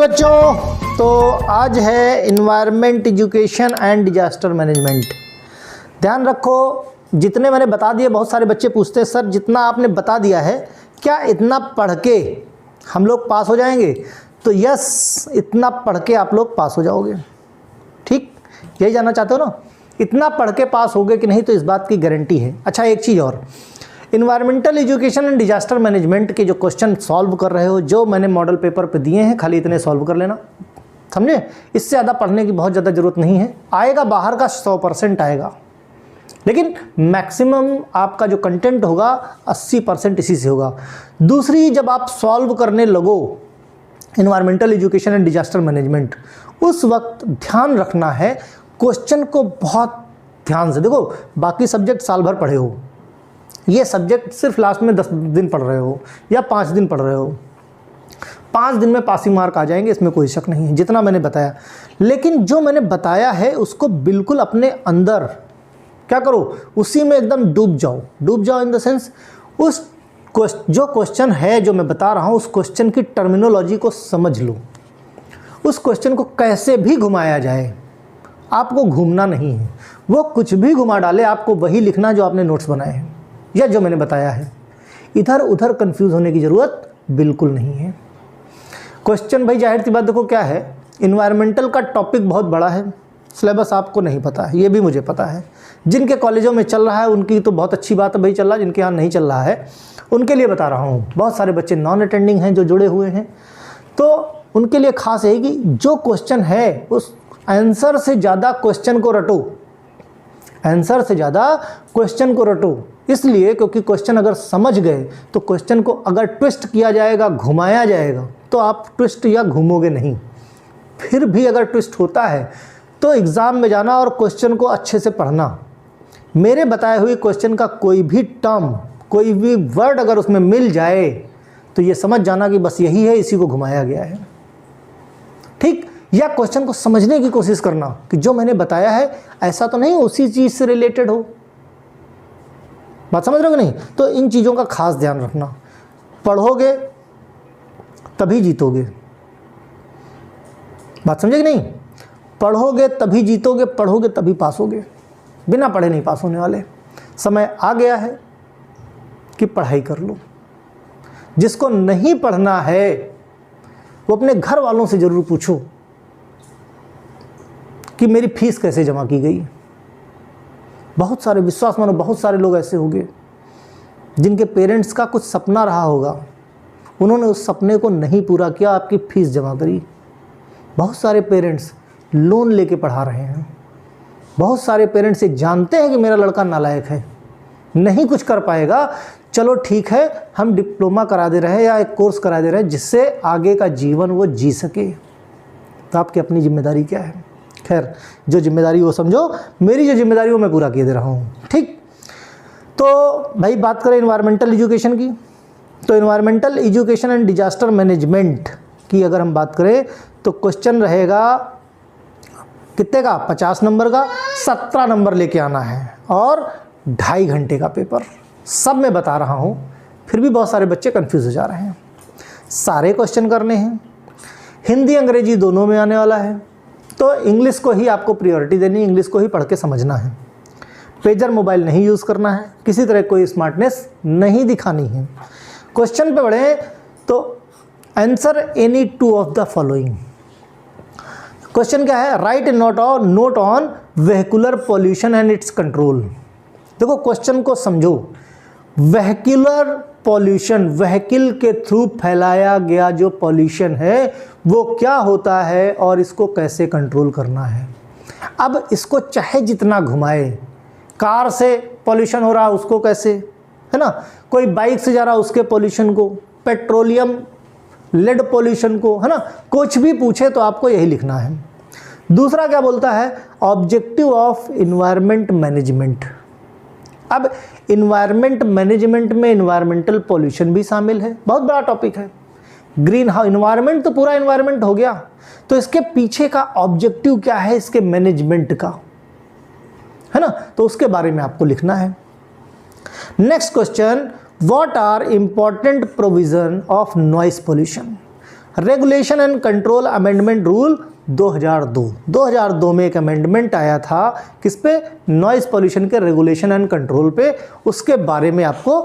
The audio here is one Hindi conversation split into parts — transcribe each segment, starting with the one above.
बच्चों, तो आज है environment education and disaster management. ध्यान रखो, जितने मैंने बता दिए, बहुत सारे बच्चे पूछते हैं सर जितना आपने बता दिया है क्या इतना पढ़ के हम लोग पास हो जाएंगे? तो यस, इतना पढ़ के आप लोग पास हो जाओगे। ठीक, यही जानना चाहते हो ना? इतना पढ़ के पास होगे कि नहीं, तो इस बात की गारंटी है। अच्छा, एक चीज़ और, environmental education and disaster management के जो क्वेश्चन सॉल्व कर रहे हो, जो मैंने मॉडल पेपर पे दिए हैं, खाली इतने सॉल्व कर लेना, समझे? इससे ज़्यादा पढ़ने की बहुत ज़्यादा ज़रूरत नहीं है। आएगा बाहर का 100% आएगा, लेकिन मैक्सिमम आपका जो कंटेंट होगा 80% इसी से होगा। दूसरी, जब आप सॉल्व करने लगो environmental education and disaster management, उस वक्त ध्यान रखना है क्वेश्चन को बहुत ध्यान से। देखो, बाकी सब्जेक्ट साल भर पढ़े हो, ये सब्जेक्ट सिर्फ लास्ट में 10 दिन पढ़ रहे हो या 5 दिन पढ़ रहे हो, 5 दिन में पासिंग मार्क आ जाएंगे, इसमें कोई शक नहीं है, जितना मैंने बताया। लेकिन जो मैंने बताया है उसको बिल्कुल अपने अंदर क्या करो, उसी में एकदम डूब जाओ। डूब जाओ इन द सेंस, उस जो क्वेश्चन है जो मैं बता रहा हूँ, उस क्वेश्चन की टर्मिनोलॉजी को समझ लो। उस क्वेश्चन को कैसे भी घुमाया जाए, आपको घूमना नहीं है, वो कुछ भी घुमा डाले, आपको वही लिखना जो आपने नोट्स बनाए हैं या जो मैंने बताया है। इधर उधर कंफ्यूज होने की ज़रूरत बिल्कुल नहीं है। क्वेश्चन भाई जाहिर सी बात, देखो क्या है, इन्वायरमेंटल का टॉपिक बहुत बड़ा है, सिलेबस आपको नहीं पता है, ये भी मुझे पता है। जिनके कॉलेजों में चल रहा है उनकी तो बहुत अच्छी बात है भाई, चल रहा है। जिनके यहाँ नहीं चल रहा है उनके लिए बता रहा हूँ। बहुत सारे बच्चे नॉन अटेंडिंग हैं जो जुड़े हुए हैं, तो उनके लिए खास है कि जो क्वेश्चन है उस आंसर से ज़्यादा क्वेश्चन को रटो, आंसर से ज़्यादा क्वेश्चन को रटो। इसलिए क्योंकि क्वेश्चन अगर समझ गए तो क्वेश्चन को अगर ट्विस्ट किया जाएगा, घुमाया जाएगा, तो आप ट्विस्ट या घूमोगे नहीं। फिर भी अगर ट्विस्ट होता है तो एग्ज़ाम में जाना और क्वेश्चन को अच्छे से पढ़ना। मेरे बताए हुए क्वेश्चन का कोई भी टर्म, कोई भी वर्ड अगर उसमें मिल जाए तो ये समझ जाना कि बस यही है, इसी को घुमाया गया है। ठीक, या क्वेश्चन को समझने की कोशिश करना कि जो मैंने बताया है ऐसा तो नहीं उसी चीज़ से रिलेटेड हो। बात समझ रहे हो कि नहीं? तो इन चीज़ों का खास ध्यान रखना। पढ़ोगे तभी जीतोगे, बात समझे कि नहीं? पढ़ोगे तभी जीतोगे, पढ़ोगे तभी पास होगे, बिना पढ़े नहीं पास होने वाले। समय आ गया है कि पढ़ाई कर लो। जिसको नहीं पढ़ना है वो अपने घर वालों से ज़रूर पूछो कि मेरी फीस कैसे जमा की गई। बहुत सारे, विश्वास मानो, बहुत सारे लोग ऐसे होंगे जिनके पेरेंट्स का कुछ सपना रहा होगा, उन्होंने उस सपने को नहीं पूरा किया, आपकी फ़ीस जमा करी। बहुत सारे पेरेंट्स लोन लेके पढ़ा रहे हैं। बहुत सारे पेरेंट्स ये जानते हैं कि मेरा लड़का नालायक है, नहीं कुछ कर पाएगा, चलो ठीक है हम डिप्लोमा करा दे रहे हैं या एक कोर्स करा दे रहे हैं जिससे आगे का जीवन वो जी सके। तो आपकी अपनी जिम्मेदारी क्या है? खैर, जो जिम्मेदारी वो समझो, मेरी जो जिम्मेदारी वो मैं पूरा किए दे रहा हूँ। ठीक, तो भाई बात करें इन्वायरमेंटल एजुकेशन की, तो environmental education and disaster management की अगर हम बात करें तो क्वेश्चन रहेगा कितने का? 50 नंबर का, 17 नंबर लेके आना है और 2.5 घंटे का पेपर। सब मैं बता रहा हूँ, फिर भी बहुत सारे बच्चे कंफ्यूज हो जा रहे हैं। सारे क्वेश्चन करने हैं, हिंदी अंग्रेजी दोनों में आने वाला है, तो इंग्लिश को ही आपको प्रायोरिटी देनी, इंग्लिश को ही पढ़ के समझना है। पेजर मोबाइल नहीं यूज़ करना है, किसी तरह कोई स्मार्टनेस नहीं दिखानी है। क्वेश्चन पे बढ़े तो answer any 2 of the following. Question क्या है? Right note on vehicular pollution and it's control. देखो क्वेश्चन को समझो। वेहिकुलर पॉल्यूशन, व्हीकल के थ्रू फैलाया गया जो पॉल्यूशन है वो क्या होता है और इसको कैसे कंट्रोल करना है। अब इसको चाहे जितना घुमाए, कार से पॉल्यूशन हो रहा उसको कैसे, है ना, कोई बाइक से जा रहा उसके पॉल्यूशन को, पेट्रोलियम लेड पॉल्यूशन को, है ना, कुछ भी पूछे तो आपको यही लिखना है। दूसरा क्या बोलता है? Objective of environment management. अब इन्वायरमेंट मैनेजमेंट में इन्वायरमेंटल पॉल्यूशन भी शामिल है, बहुत बड़ा टॉपिक है। ग्रीन हाउस, इन्वायरमेंट तो पूरा इन्वायरमेंट हो गया, तो इसके पीछे का ऑब्जेक्टिव क्या है इसके मैनेजमेंट का, है ना, तो उसके बारे में आपको लिखना है। Next question, what are important provision of noise pollution. Regulation and control amendment rule 2002 में एक अमेंडमेंट आया था किस पे, नॉइज़ पॉल्यूशन के रेगुलेशन एंड कंट्रोल पे। उसके बारे में आपको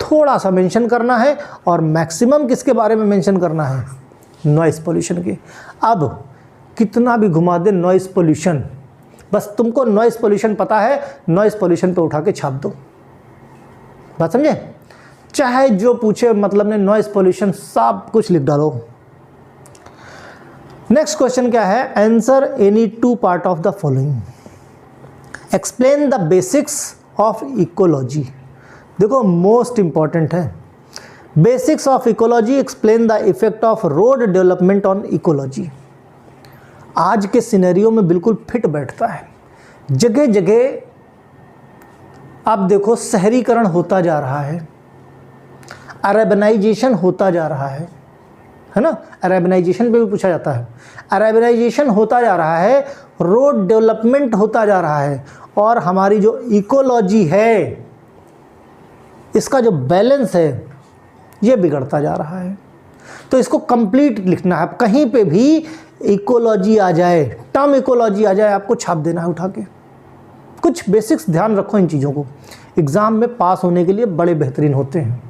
थोड़ा सा मेंशन करना है और मैक्सिमम किसके बारे में मेंशन करना है, नॉइज़ पॉल्यूशन के। अब कितना भी घुमा दे नॉइज़ पॉल्यूशन, बस तुमको नॉइज़ पॉल्यूशन पता है, नॉइज़ पॉल्यूशन पे उठा के छाप दो, बात समझे। चाहे जो पूछे, मतलब ने नॉइज़ पॉल्यूशन सब कुछ लिख डालो। नेक्स्ट क्वेश्चन क्या है, answer any two part of the following, explain the basics of ecology. देखो मोस्ट इंपॉर्टेंट है, basics of ecology, explain the effect of road development on ecology. आज के सिनेरियो में बिल्कुल फिट बैठता है। जगह जगह आप देखो शहरीकरण होता जा रहा है, अरबनाइजेशन होता जा रहा है ना, अरबनाइजेशन पे भी पूछा जाता है। अरबनाइजेशन होता जा रहा है, रोड डेवलपमेंट होता जा रहा है, और हमारी जो इकोलॉजी है, इसका जो बैलेंस है, ये बिगड़ता जा रहा है। तो इसको कंप्लीट लिखना है। कहीं पे भी इकोलॉजी आ जाए, टर्म इकोलॉजी आ जाए, आपको छाप देना है उठा के। कुछ बेसिक्स ध्यान रखो इन चीज़ों को, एग्ज़ाम में पास होने के लिए बड़े बेहतरीन होते हैं।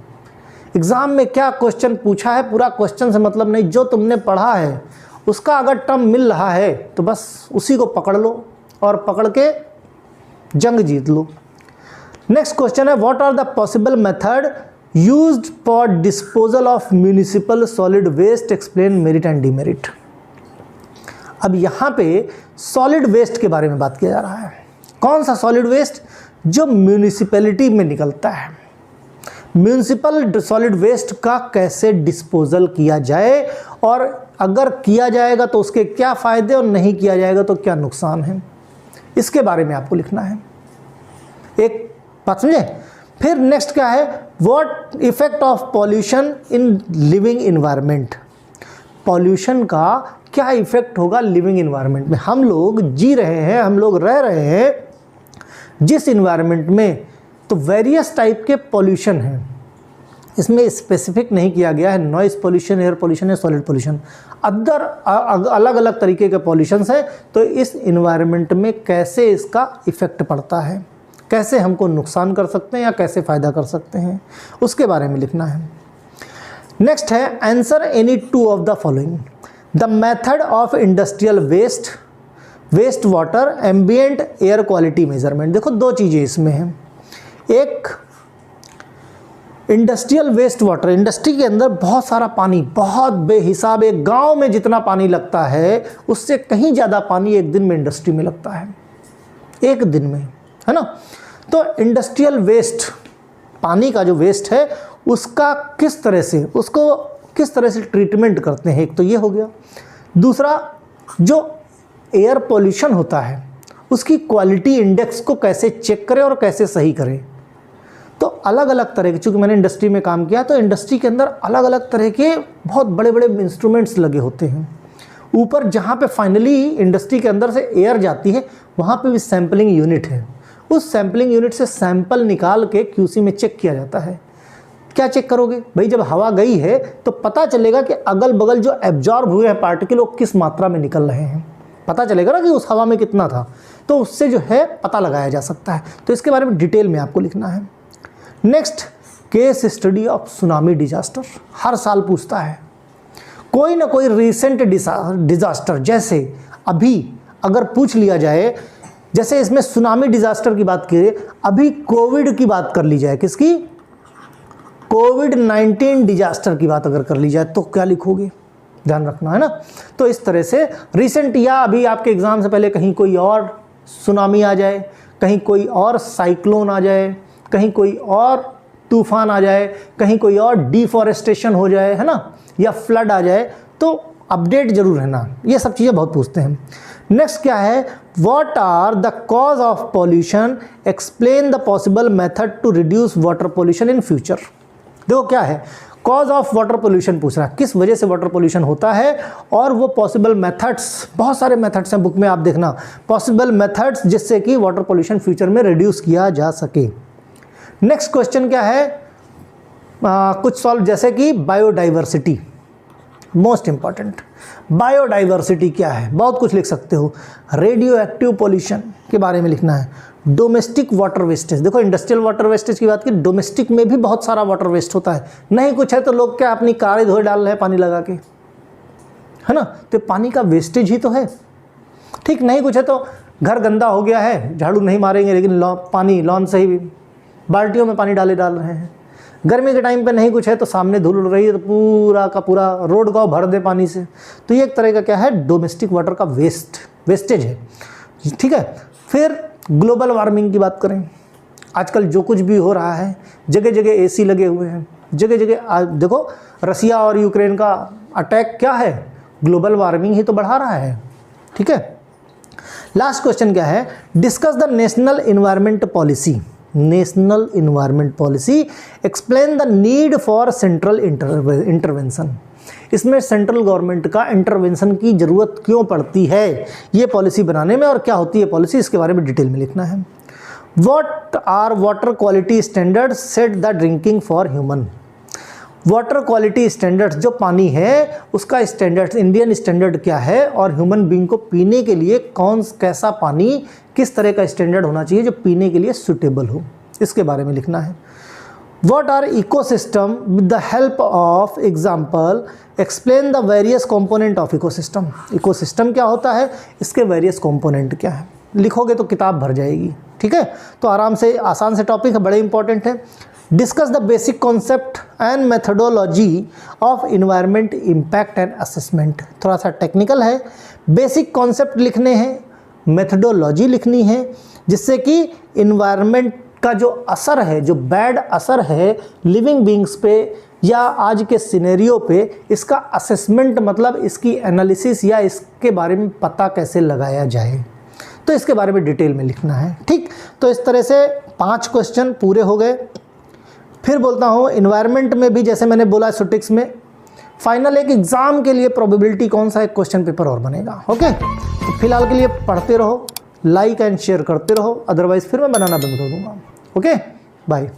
एग्ज़ाम में क्या क्वेश्चन पूछा है, पूरा क्वेश्चन से मतलब नहीं, जो तुमने पढ़ा है उसका अगर टर्म मिल रहा है तो बस उसी को पकड़ लो और पकड़ के जंग जीत लो। नेक्स्ट क्वेश्चन है, what are the possible method used for disposal of municipal solid waste, explain merit and demerit. अब यहाँ पे सॉलिड वेस्ट के बारे में बात किया जा रहा है। कौन सा सॉलिड वेस्ट, जो म्यूनिसिपैलिटी में निकलता है। म्यूनिसिपल सॉलिड वेस्ट का कैसे डिस्पोजल किया जाए, और अगर किया जाएगा तो उसके क्या फ़ायदे और नहीं किया जाएगा तो क्या नुकसान है, इसके बारे में आपको लिखना है। एक बात समझे। फिर नेक्स्ट क्या है, what effect of pollution in living environment. Pollution का क्या इफेक्ट होगा लिविंग इन्वायरमेंट में। हम लोग जी रहे हैं, हम लोग रह रहे हैं जिस इन्वायरमेंट में, तो वेरियस टाइप के पॉल्यूशन हैं। इसमें स्पेसिफिक नहीं किया गया है, नॉइज़ पॉल्यूशन, एयर पॉल्यूशन या सॉलिड पॉल्यूशन, अदर अलग अलग तरीके के पॉल्यूशंस हैं। तो इस इन्वायरमेंट में कैसे इसका इफ़ेक्ट पड़ता है, कैसे हमको नुकसान कर सकते हैं या कैसे फ़ायदा कर सकते हैं, उसके बारे में लिखना है। नेक्स्ट है, answer any two of the following, the method of industrial waste, waste water, ambient air quality measurement. देखो दो चीज़ें इसमें हैं। एक इंडस्ट्रियल वेस्ट वाटर, इंडस्ट्री के अंदर बहुत सारा पानी, बहुत बेहिसाब, एक गांव में जितना पानी लगता है उससे कहीं ज़्यादा पानी एक दिन में इंडस्ट्री में लगता है, एक दिन में, है ना। तो इंडस्ट्रियल वेस्ट, पानी का जो वेस्ट है उसका किस तरह से, उसको किस तरह से ट्रीटमेंट करते हैं, एक तो ये हो गया। दूसरा, जो एयर पॉल्यूशन होता है उसकी क्वालिटी इंडेक्स को कैसे चेक करें और कैसे सही करें। तो अलग अलग तरह के, चूँकि मैंने इंडस्ट्री में काम किया, तो इंडस्ट्री के अंदर अलग अलग तरह के बहुत बड़े बड़े इंस्ट्रूमेंट्स लगे होते हैं। ऊपर जहाँ पे फाइनली इंडस्ट्री के अंदर से एयर जाती है वहाँ पे भी सैम्पलिंग यूनिट है। उस सैम्पलिंग यूनिट से सैंपल निकाल के क्यूसी में चेक किया जाता है। क्या चेक करोगे भाई, जब हवा गई है तो पता चलेगा कि अगल बगल जो एब्जॉर्ब हुए हैं पार्टिकल वो किस मात्रा में निकल रहे हैं, पता चलेगा ना कि उस हवा में कितना था, तो उससे जो है पता लगाया जा सकता है। तो इसके बारे में डिटेल में आपको लिखना है। Next, case study of tsunami disaster, हर साल पूछता है। कोई ना कोई रिसेंट डिजास्टर, जैसे अभी अगर पूछ लिया जाए, जैसे इसमें सुनामी डिजास्टर की बात करें, अभी कोविड की बात कर ली जाए, किसकी, कोविड-19 डिजास्टर की बात अगर कर ली जाए तो क्या लिखोगे, ध्यान रखना है ना। तो इस तरह से रिसेंट, या अभी आपके एग्जाम से पहले कहीं कोई और सुनामी आ जाए, कहीं कोई और साइक्लोन आ जाए, कहीं कोई और तूफान आ जाए, कहीं कोई और डिफॉरेस्टेशन हो जाए, है ना, या फ्लड आ जाए, तो अपडेट जरूर रहना। ये सब चीज़ें बहुत पूछते हैं। नेक्स्ट क्या है, what are the cause of pollution, explain the possible method to reduce water pollution in future. देखो क्या है, कॉज ऑफ वाटर पोल्यूशन पूछ रहा है, किस वजह से वाटर पोल्यूशन होता है, और वो पॉसिबल मेथड्स, बहुत सारे मेथड्स हैं बुक में, आप देखना, पॉसिबल मेथड्स जिससे कि वाटर पोल्यूशन फ्यूचर में रिड्यूस किया जा सके। नेक्स्ट क्वेश्चन क्या है, कुछ सॉल्व, जैसे कि बायोडाइवर्सिटी, मोस्ट इंपॉर्टेंट। बायोडाइवर्सिटी क्या है, बहुत कुछ लिख सकते हो। रेडियो एक्टिव पॉल्यूशन के बारे में लिखना है। डोमेस्टिक वाटर वेस्टेज, देखो इंडस्ट्रियल वाटर वेस्टेज की बात की, डोमेस्टिक में भी बहुत सारा वाटर वेस्ट होता है। नहीं कुछ है तो लोग क्या अपनी कारें धोए डाल रहे हैं पानी लगा के, है ना, तो पानी का वेस्टेज ही तो है। ठीक, नहीं कुछ है तो घर गंदा हो गया है, झाड़ू नहीं मारेंगे लेकिन पानी लॉन से ही बाल्टियों में पानी डाल रहे हैं। गर्मी के टाइम पे नहीं कुछ है तो सामने धूल उड़ रही है तो पूरा का पूरा रोड को भर दे पानी से। तो ये एक तरह का क्या है, डोमेस्टिक वाटर का वेस्टेज है। ठीक है, फिर ग्लोबल वार्मिंग की बात करें, आजकल जो कुछ भी हो रहा है, जगह जगह एसी लगे हुए हैं, जगह जगह देखो रसिया और यूक्रेन का अटैक क्या है, ग्लोबल वार्मिंग ही तो बढ़ा रहा है। ठीक है, लास्ट क्वेश्चन क्या है, discuss the national environment policy. National environment policy, explain the need for central intervention. इसमें सेंट्रल गवर्नमेंट का इंटरवेंशन की जरूरत क्यों पड़ती है ये पॉलिसी बनाने में, और क्या होती है पॉलिसी, इसके बारे में डिटेल में लिखना है। What are water quality standards set the drinking for human. Water quality standards, जो पानी है उसका स्टैंडर्ड्स, इंडियन स्टैंडर्ड क्या है, और ह्यूमन बीइंग को पीने के लिए कैसा पानी, किस तरह का स्टैंडर्ड होना चाहिए जो पीने के लिए सूटेबल हो, इसके बारे में लिखना है। What are ecosystem with the help of example explain the various component of ecosystem। Ecosystem क्या होता है, इसके वेरियस कंपोनेंट क्या है, लिखोगे तो किताब भर जाएगी। ठीक है, तो आराम से, आसान से टॉपिक है, बड़े इंपॉर्टेंट है। Discuss the basic concept and methodology of environment impact and assessment. थोड़ा सा टेक्निकल है, बेसिक कॉन्सेप्ट लिखने हैं, मेथडोलॉजी लिखनी है, जिससे कि इन्वायरमेंट का जो असर है, जो बैड असर है लिविंग बींग्स पे या आज के सिनेरियो पे, इसका असेसमेंट मतलब इसकी एनालिसिस या इसके बारे में पता कैसे लगाया जाए, तो इसके बारे में डिटेल में लिखना है। ठीक, तो इस तरह से 5 क्वेश्चन पूरे हो गए। फिर बोलता हूँ इन्वायरमेंट में भी जैसे मैंने बोला स्टैटिस्टिक्स में, फाइनल एक एग्जाम के लिए प्रोबेबिलिटी कौन सा एक क्वेश्चन पेपर और बनेगा। ओके, तो फिलहाल के लिए पढ़ते रहो, लाइक एंड शेयर करते रहो, अदरवाइज फिर मैं बनाना बंद कर दूंगा। Okay, bye.